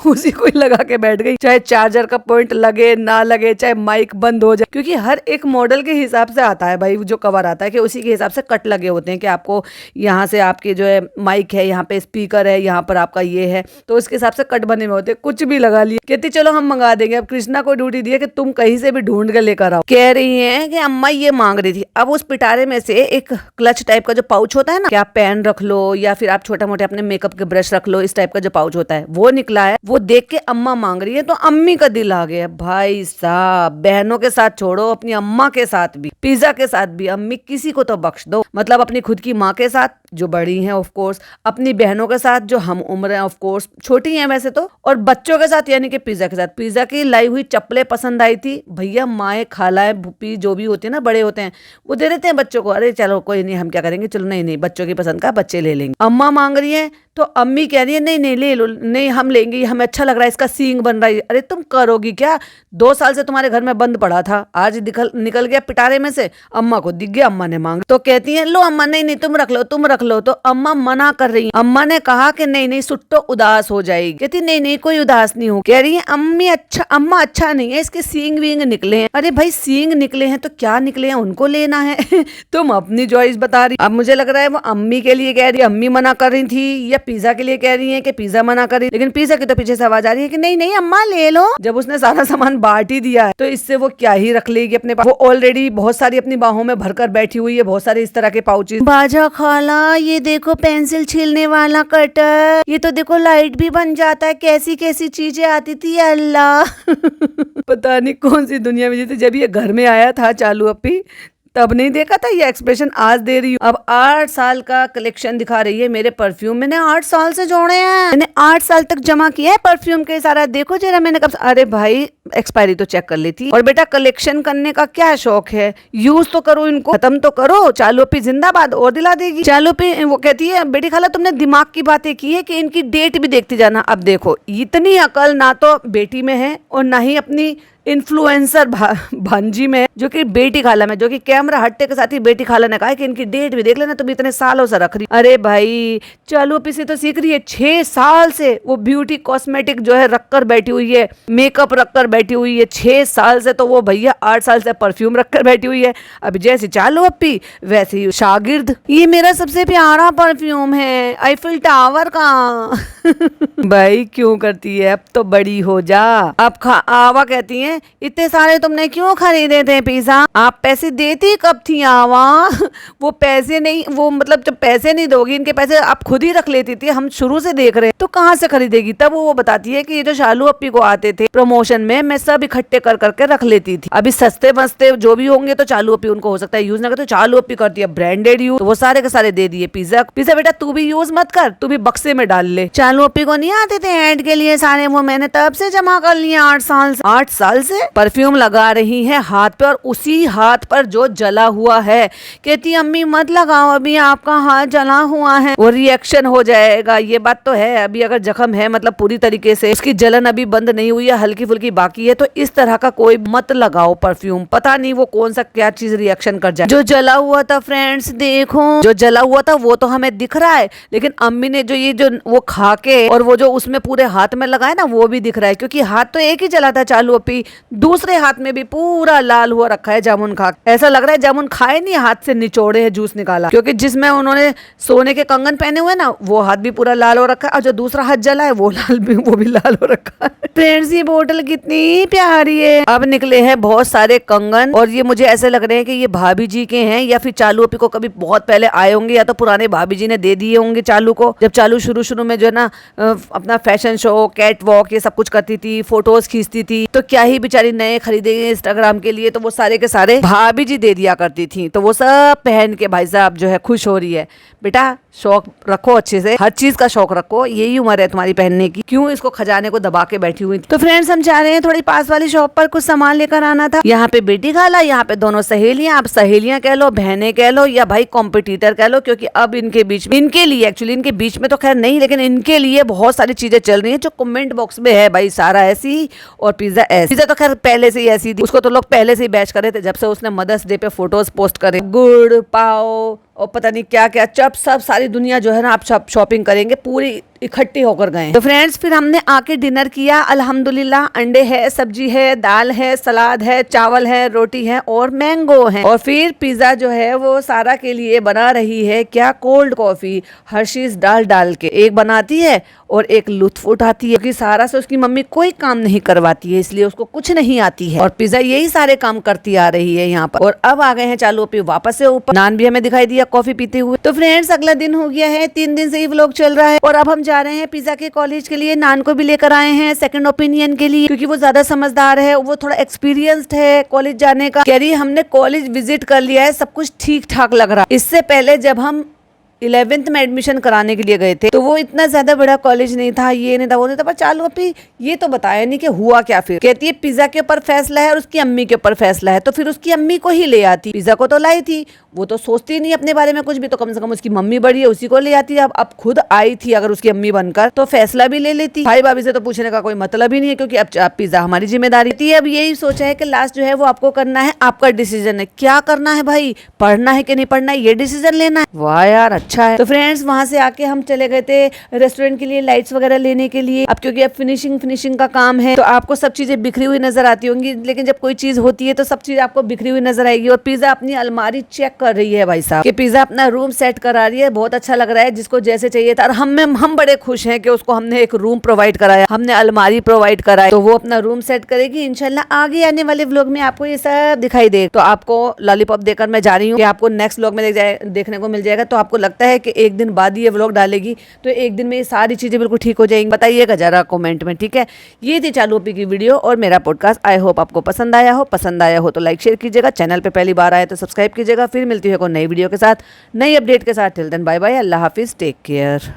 उसी को ही लगा के बैठ गई, चाहे चार्जर का पॉइंट लगे ना लगे, चाहे माइक बंद हो जाए, क्योंकि हर एक मॉडल के हिसाब से आता है भाई जो कवर आता है, कि उसी के हिसाब से कट लगे होते हैं कि आपको यहाँ से आपके जो है माइक है, यहाँ पे स्पीकर है, यहाँ पर आपका ये है, तो उसके हिसाब से कट बने हुए होते हैं। कुछ भी लगा लिए। कहती चलो हम मंगा देंगे। अब कृष्णा को ड्यूटी दी है कि तुम कहीं से भी ढूंढ के लेकर आओ। कह रही है कि अम्मा ये मांग रही थी। अब उस पिटारे में से एक क्लच टाइप का जो पाउच होता है ना, क्या पेन रख लो या फिर आप छोटा मोटे अपने मेकअप के ब्रश रख लो, इस टाइप का जो पाउच होता है वो निकला है। वो देख के अम्मा मांग रही है तो अम्मी का दिल आ गया। भाई साहब बहनों के साथ छोड़ो, अपनी अम्मा के साथ भी, पिज्जा के साथ भी अम्मी किसी को तो बख्श दो। मतलब अपनी खुद की माँ के साथ जो बड़ी हैं ऑफ कोर्स, अपनी बहनों के साथ जो हम उम्र हैं ऑफ कोर्स, छोटी हैं वैसे तो, और बच्चों के साथ यानी कि पिज्जा के साथ। पिज्जा की लाई हुई चप्पलें पसंद आई थी, भैया माएँ खालाएं भूपी जो भी होती है ना, बड़े होते हैं, वो दे देते हैं बच्चों को, अरे चलो कोई नहीं हम क्या करेंगे, चलो नहीं नहीं बच्चों की पसंद का बच्चे ले लेंगे। अम्मा मांग रही है तो अम्मी कह रही है नहीं नहीं ले लो, नहीं हम लेंगे, हमें अच्छा लग रहा है, इसका सींग बन रहा है। अरे तुम करोगी क्या? 2 साल से तुम्हारे घर में बंद पड़ा था, आज निकल गया पिटारे में से। अम्मा को दिख गया, अम्मा ने मांग, तो कहती है लो अम्मा, नहीं नहीं तुम रख लो, तुम रख लो। तो अम्मा मना कर रही है। अम्मा ने कहा कि नहीं नहीं सुट्टो उदास हो जाएगी। कहती नहीं नहीं कोई उदास नहीं हो। कह रही है अम्मी अच्छा, अम्मा अच्छा नहीं है, इसके सींग वींग निकले हैं। अरे भाई सींग निकले हैं तो क्या निकले हैं, उनको लेना है तुम अपनी चॉइस बता रही। अब मुझे लग रहा है वो अम्मी के लिए कह रही है, अम्मी मना कर रही थी, या पिज्जा के लिए कह रही है कि पिज्जा मना कर रही। लेकिन पिज्जा की तो पीछे से आवाज आ रही है कि नहीं नहीं अम्मा ले लो। जब उसने सारा सामान बांट ही दिया है तो इससे वो क्या ही रख लेगी अपने पास। वो ऑलरेडी बहुत सारी अपनी बाहों में भरकर बैठी हुई है, बहुत सारे इस तरह के पाउचेस। बाजा खाला ये देखो पेंसिल छीलने वाला कटर, ये तो देखो लाइट भी बन जाता है, कैसी कैसी चीजें आती थी अल्लाह पता नहीं कौन सी दुनिया में जीती। जब ये घर में आया था चालू अपी तब नहीं देखा था ये एक्सप्रेशन, आज दे रही हूँ। अब 8 साल का कलेक्शन दिखा रही है मेरे परफ्यूम। मैंने 8 साल से जोड़े हैं, मैंने 8 साल तक जमा किया है परफ्यूम के सारा। देखो जरा मैंने कब, अरे भाई एक्सपायरी तो चेक कर लेती। और बेटा कलेक्शन करने का क्या शौक है, यूज तो करो इनको, खत्म तो करो। चालू अपी जिंदाबाद, और दिला देगी। चालू अपी वो कहती है बेटी खाला तुमने दिमाग की बातें की है कि इनकी डेट भी देखती जाना। अब देखो इतनी अकल ना तो बेटी में है और ना ही अपनी इन्फ्लुएंसर भांजी में, जो कि बेटी खाला में, जो कि कैमरा हटने के साथ ही बेटी खाला ने कहा कि इनकी डेट भी देख लेना, तुम इतने सालों से रख रही। अरे भाई चालू अपी से तो सीख रही है, 6 साल से वो ब्यूटी कॉस्मेटिक जो है रखकर बैठी हुई है, मेकअप रखकर बैठी हुई है 6 साल से। तो वो भैया 8 साल से परफ्यूम रखकर बैठी हुई है। अब जैसे चालू अपी वैसे ही शागिर्द। ये मेरा सबसे प्यारा परफ्यूम है आईफिल टावर का भाई क्यों करती है, अब तो बड़ी हो जा। अब आवा कहती है इतने सारे तुमने क्यों खरीदे थे पिज्जा, आप पैसे देती कब थी आवा वो पैसे नहीं, वो मतलब जब पैसे नहीं दोगी, इनके पैसे आप खुद ही रख लेती थी, हम शुरू से देख रहे हैं, तो कहाँ से खरीदेगी। तब वो बताती है कि ये जो शालू अपी को आते थे प्रमोशन में, मैं सब इकट्ठे कर करके रख लेती थी। अभी सस्ते मस्ते जो भी होंगे तो चालू अपी उनको हो सकता है यूज ना करते, तो चालू अपी करती है ब्रांडेड यूज, तो वो सारे के सारे दे दिए। पिज्जा बेटा तू भी यूज मत कर, तू भी बक्से में डाल ले। चालू अपी को नहीं आते थे ऐड के लिए सारे, वो मैंने तब से जमा कर लिए 8 साल से। 8 साल से परफ्यूम लगा रही है हाथ पे, और उसी हाथ पर जो जला हुआ है। कहती अम्मी मत लगाओ, अभी आपका हाथ जला हुआ है, वो रिएक्शन हो जाएगा। ये बात तो है, अभी अगर जख्म है मतलब पूरी तरीके से उसकी जलन अभी बंद नहीं हुई है, हल्की फुल्की बाकी है, तो इस तरह का कोई मत लगाओ परफ्यूम, पता नहीं वो कौन सा क्या चीज रिएक्शन कर जाए। जो जला हुआ था फ्रेंड्स देखो, जो जला हुआ था वो तो हमें दिख रहा है, लेकिन अम्मी ने जो ये जो वो खा के और वो जो उसमें पूरे हाथ में लगाया ना वो भी दिख रहा है, क्योंकि हाथ तो एक ही जला था चालू अपी, दूसरे हाथ में भी पूरा लाल हुआ रखा है जामुन खा। ऐसा लग रहा है जामुन खाए नहीं, हाथ से निचोड़े हैं, जूस निकाला, क्योंकि जिसमें उन्होंने सोने के कंगन पहने हुए ना वो हाथ भी पूरा लाल हो रखा है, और जो दूसरा हाथ जला है वो भी लाल हो रखा है। फ्रेंड्स ये बोतल कितनी प्यारी है। अब निकले हैं बहुत सारे कंगन, और ये मुझे ऐसे लग रहे हैं कि ये भाभी जी के हैं, या फिर चालू अपी को कभी बहुत पहले आए होंगे, या तो पुराने भाभी जी ने दे दिए होंगे चालू को, जब चालू शुरू में जो है ना अपना फैशन शो, कैट वॉक ये सब कुछ करती थी, फोटोज खींचती थी, तो क्या ही बेचारी नए खरीदेंगे इंस्टाग्राम के लिए, तो वो सारे के सारे भाभी जी दे दिया करती थी, तो वो सब पहन के भाई साहब जो है खुश हो रही है। बेटा शौक रखो अच्छे से, हर चीज का शौक रखो, यही उम्र है तुम्हारी पहनने की, क्यों इसको खजाने को दबा के बैठी हुई। तो फ्रेंड्स हम चाह रहे हैं थोड़ी पास वाली शॉप पर कुछ सामान लेकर आना था। यहाँ पे बेटी खाला, यहाँ पे दोनों सहेलियां, आप सहेलियां कह लो, बहनें कह लो, या भाई कॉम्पिटिटर कह लो, क्योंकि अब इनके बीच में, इनके लिए एक्चुअली इनके बीच में तो खैर नहीं, लेकिन इनके लिए बहुत सारी चीजें चल रही है जो कमेंट बॉक्स में है भाई, सारा ऐसी और पिज्जा ऐसी। पिज्जा तो खैर पहले से ही ऐसी थी, उसको तो लोग पहले से ही बैच कर रहे थे, जब से उसने मदर्स डे पे फोटोज पोस्ट करे, गुड़ पाव और पता नहीं क्या क्या चप, सब सारी दुनिया जो है ना आप शॉपिंग करेंगे पूरी इकट्ठी होकर गए। तो फ्रेंड्स फिर हमने आके डिनर किया, अल्हम्दुलिल्लाह अंडे है, सब्जी है, दाल है, सलाद है, चावल है, रोटी है और मैंगो है। और फिर पिज्जा जो है वो सारा के लिए बना रही है क्या, कोल्ड कॉफी हर्शीज डाल के एक बनाती है और एक लुत्फ उठाती है, क्योंकि सारा से उसकी मम्मी कोई काम नहीं करवाती है, इसलिए उसको कुछ नहीं आती है, और पिज्जा यही सारे काम करती आ रही है यहाँ पर। और अब आ गए हैं चालू अपी वापस से ऊपर, नान भी हमें दिखाई दिया कॉफी पीते हुए। तो फ्रेंड्स अगला दिन हो गया है, 3 दिन से ही व्लॉग चल रहा है, और अब हम जा रहे हैं पिज्जा के कॉलेज के लिए। नान को भी लेकर आए हैं सेकंड ओपिनियन के लिए, क्योंकि वो ज्यादा समझदार है, वो थोड़ा एक्सपीरियंस्ड है कॉलेज जाने का। कह रही हमने कॉलेज विजिट कर लिया है, सब कुछ ठीक ठाक लग रहा है। इससे पहले जब हम 11th में एडमिशन कराने के लिए गए थे, तो वो इतना ज्यादा बड़ा कॉलेज नहीं था, ये नहीं था, वो नहीं था, पर चालू अपनी ये तो बताया नहीं कि हुआ क्या। फिर कहती है पिज्जा के ऊपर फैसला है और उसकी अम्मी के ऊपर फैसला है, तो फिर उसकी अम्मी को ही ले आती। पिज्जा को तो लाई थी, वो तो सोचती नहीं अपने बारे में कुछ भी, तो कम से कम उसकी मम्मी बड़ी है, उसी को ले आती। अब खुद आई थी अगर उसकी अम्मी बनकर, तो फैसला भी ले लेती। भाई भाभी से तो पूछने का कोई मतलब ही नहीं है, क्योंकि अब पिज्जा हमारी जिम्मेदारी थी। अब यही सोचा है कि लास्ट जो है वो आपको करना है, आपका डिसीजन है, क्या करना है भाई, पढ़ना है कि नहीं पढ़ना है, ये डिसीजन लेना है। वाह यार अच्छा है। तो फ्रेंड्स वहां से आके हम चले गए थे रेस्टोरेंट के लिए लाइट्स वगैरह लेने के लिए। अब क्योंकि अब फिनिशिंग का काम है, तो आपको सब चीजें बिखरी हुई नजर आती होंगी, लेकिन जब कोई चीज होती है तो सब चीज आपको बिखरी हुई नजर आएगी। और पिज्जा अपनी अलमारी चेक कर रही है भाई साहब, कि पिज्जा अपना रूम सेट करा रही है, बहुत अच्छा लग रहा है, जिसको जैसे चाहिए था। और हम बड़े खुश हैं कि उसको हमने एक रूम प्रोवाइड कराया, हमने अलमारी प्रोवाइड कराई, तो वो अपना रूम सेट करेगी। इंशाल्लाह आगे आने वाले व्लॉग में आपको ये सब दिखाई दे। तो आपको लॉलीपॉप देकर मैं जा रही हूँ कि आपको नेक्स्ट व्लॉग में देखने को मिल जाएगा। तो आपको लगता है कि एक दिन बाद ये व्लॉग डालेगी, तो एक दिन में ये सारी चीजें बिल्कुल ठीक हो जाएंगी, बताइएगा जरा कमेंट में, ठीक है। ये थी चालू ओपी की वीडियो और मेरा पॉडकास्ट। आई होप आपको पसंद आया हो तो लाइक शेयर कीजिएगा, चैनल पे पहली बार आए तो सब्सक्राइब कीजिएगा। फिर मिलती है कोई नई वीडियो के साथ, नई अपडेट के साथ। टिल देन बाय बाय, अल्लाह हाफिज, टेक केयर।